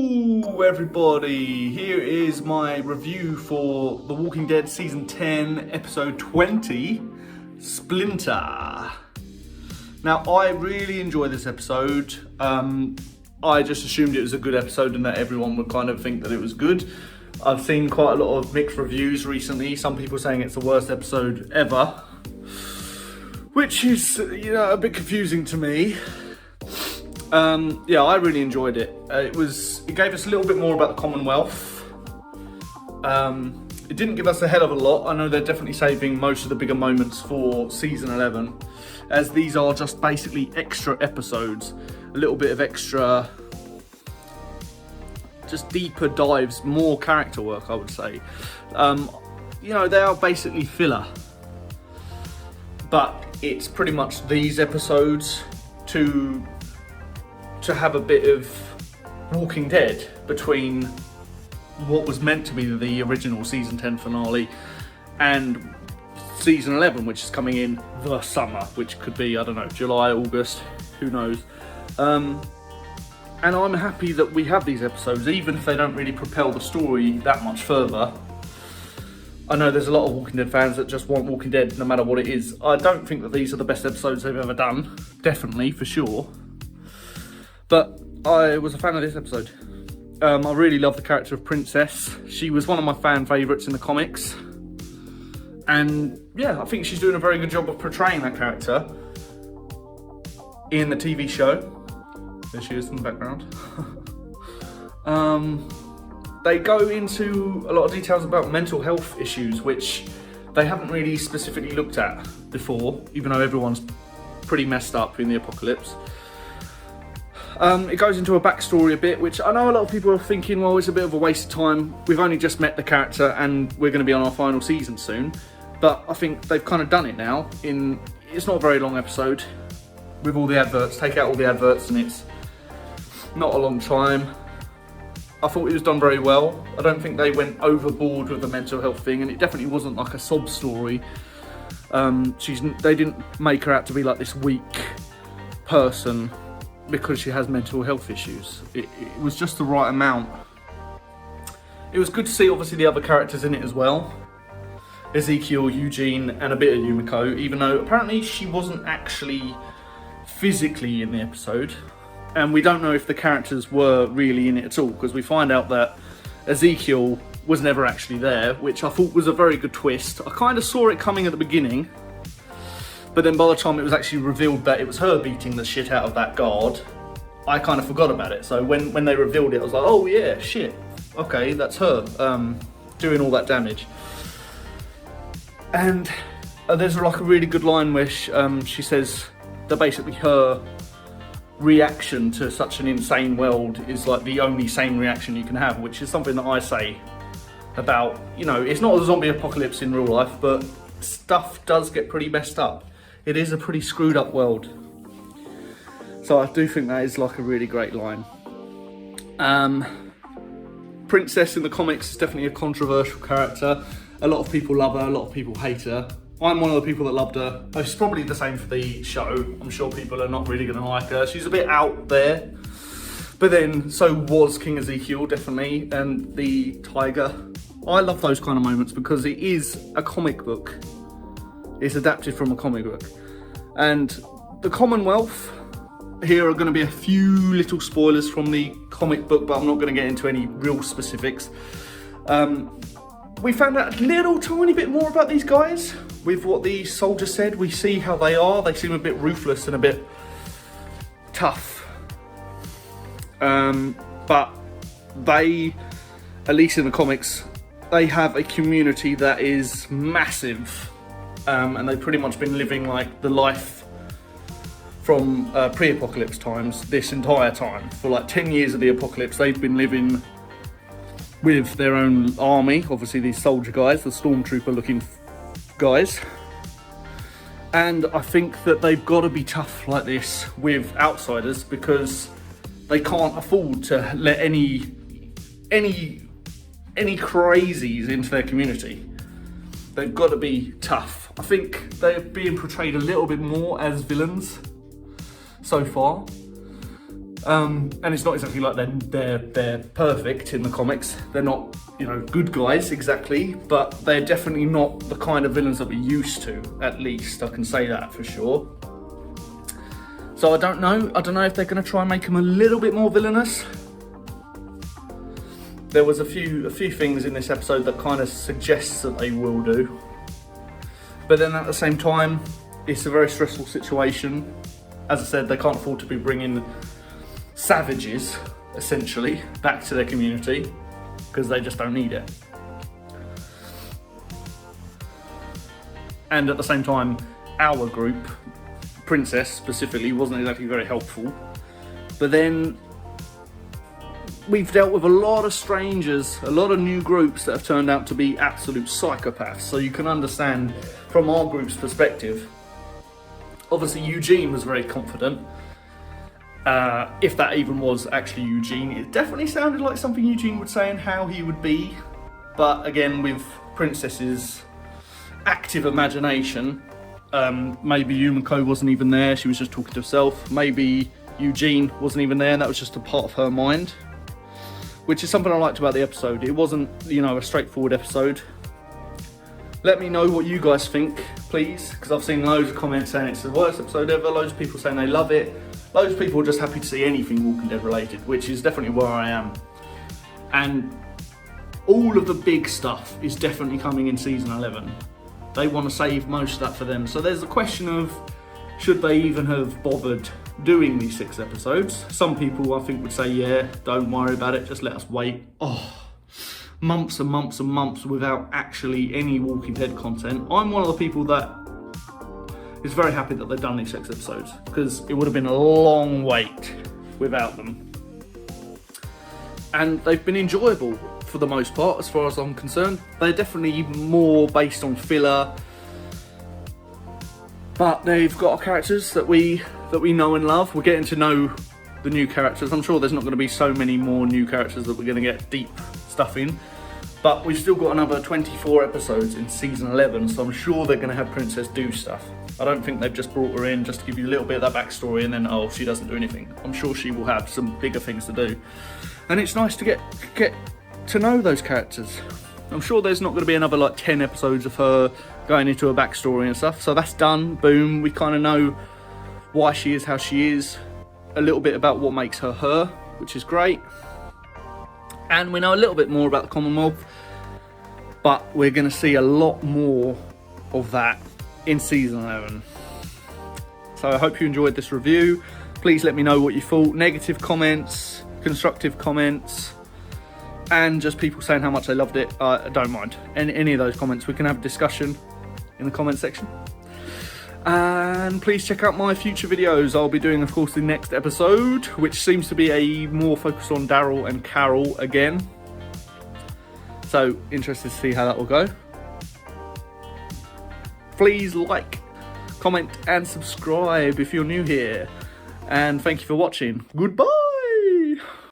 Hello everybody, here is my review for The Walking Dead Season 10, Episode 20, Splinter. Now I really enjoy this episode. I just assumed it was a good episode and that everyone would kind of think that it was good. I've seen quite a lot of mixed reviews recently, some people saying it's the worst episode ever, which is, a bit confusing to me. I really enjoyed it. It gave us a little bit more about the Commonwealth. It didn't give us a hell of a lot. I know they're definitely saving most of the bigger moments for season 11, as these are just basically extra episodes, a little bit of extra, just deeper dives, more character work, I would say. They are basically filler, but it's pretty much these episodes to have a bit of Walking Dead between what was meant to be the original season 10 finale and season 11, which is coming in the summer, which could be, I don't know, July, August, who knows. And I'm happy that we have these episodes, even if they don't really propel the story that much further. I know there's a lot of Walking Dead fans that just want Walking Dead no matter what it is. I don't think that these are the best episodes they've ever done, definitely, for sure. But I was a fan of this episode. I really love the character of Princess. She was one of my fan favourites in the comics. And yeah, I think she's doing a very good job of portraying that character in the TV show. There she is in the background. They go into a lot of details about mental health issues, which they haven't really specifically looked at before, even though everyone's pretty messed up in the apocalypse. It goes into a backstory a bit, which I know a lot of people are thinking, well, it's a bit of a waste of time. We've only just met the character and we're going to be on our final season soon. But I think they've kind of done it now. It's not a very long episode with all the adverts. Take out all the adverts and it's not a long time. I thought it was done very well. I don't think they went overboard with the mental health thing, and it definitely wasn't like a sob story. They didn't make her out to be like this weak person because she has mental health issues. It was just the right amount. It was good to see obviously the other characters in it as well. Ezekiel, Eugene, and a bit of Yumiko, even though apparently she wasn't actually physically in the episode. And we don't know if the characters were really in it at all, because we find out that Ezekiel was never actually there, which I thought was a very good twist. I kind of saw it coming at the beginning, but then by the time it was actually revealed that it was her beating the shit out of that guard, I kind of forgot about it. So when they revealed it, I was like, oh yeah, shit. Okay, that's her doing all that damage. And there's like a really good line where she says that basically her reaction to such an insane world is like the only sane reaction you can have, which is something that I say about, it's not a zombie apocalypse in real life, but stuff does get pretty messed up. It is a pretty screwed up world. So I do think that is like a really great line. Princess in the comics is definitely a controversial character. A lot of people love her, a lot of people hate her. I'm one of the people that loved her. It's probably the same for the show. I'm sure people are not really going to like her. She's a bit out there. But then, so was King Ezekiel, definitely, and the tiger. I love those kind of moments because it is a comic book. It's adapted from a comic book. And the Commonwealth, here are going to be a few little spoilers from the comic book, but I'm not going to get into any real specifics. We found out a little tiny bit more about these guys with what the soldier said. We see how they are. They seem a bit ruthless and a bit tough. But they, at least in the comics, they have a community that is massive. And they've pretty much been living like the life from pre-apocalypse times this entire time. For like 10 years of the apocalypse, they've been living with their own army, obviously these soldier guys, the stormtrooper looking guys. And I think that they've got to be tough like this with outsiders because they can't afford to let any crazies into their community. They've got to be tough. I think they're being portrayed a little bit more as villains so far. And it's not exactly like they're perfect in the comics. They're not, you know, good guys exactly, but they're definitely not the kind of villains that we're used to. At least I can say that for sure. So I don't know if they're going to try and make them a little bit more villainous. There was a few things in this episode that kind of suggests that they will do, but then at the same time, it's a very stressful situation. As I said, they can't afford to be bringing savages, essentially, back to their community, because they just don't need it. And at the same time, our group, Princess specifically, wasn't exactly very helpful. But then we've dealt with a lot of strangers, a lot of new groups that have turned out to be absolute psychopaths. So you can understand from our group's perspective. Obviously Eugene was very confident. If that even was actually Eugene, it definitely sounded like something Eugene would say and how he would be. But again, with Princess's active imagination, maybe Yumiko wasn't even there, she was just talking to herself. Maybe Eugene wasn't even there and that was just a part of her mind, which is something I liked about the episode. It wasn't, you know, a straightforward episode. Let me know what you guys think, please, because I've seen loads of comments saying it's the worst episode ever, loads of people saying they love it, loads of people are just happy to see anything Walking Dead related, which is definitely where I am. And all of the big stuff is definitely coming in season 11. They want to save most of that for them. So there's a question of, should they even have bothered doing these 6 episodes? Some people I think would say, yeah, don't worry about it, just let us wait. Oh, months and months and months without actually any Walking Dead content. I'm one of the people that is very happy that they've done these 6 episodes, because it would have been a long wait without them. And they've been enjoyable for the most part, as far as I'm concerned. They're definitely more based on filler, but they've got characters that we know and love. We're getting to know the new characters. I'm sure there's not going to be so many more new characters that we're going to get deep stuff in, but we've still got another 24 episodes in season 11, so I'm sure they're going to have Princess do stuff. I don't think they've just brought her in just to give you a little bit of that backstory and then, oh, she doesn't do anything. I'm sure she will have some bigger things to do, and it's nice to get to know those characters. I'm sure there's not going to be another like 10 episodes of her going into her backstory and stuff, so that's done, boom. We kind of know why she is how she is, a little bit about what makes her her, which is great. And we know a little bit more about the Commonwealth, but we're going to see a lot more of that in season 11. So I hope you enjoyed this review. Please let me know what you thought. Negative comments, constructive comments, and just people saying how much they loved it. I don't mind. Any of those comments, we can have a discussion in the comment section. And please check out my future videos. I'll be doing, of course, the next episode, which seems to be a more focus on Daryl and Carol again. So, interested to see how that will go. Please like, comment, and subscribe if you're new here. And thank you for watching. Goodbye!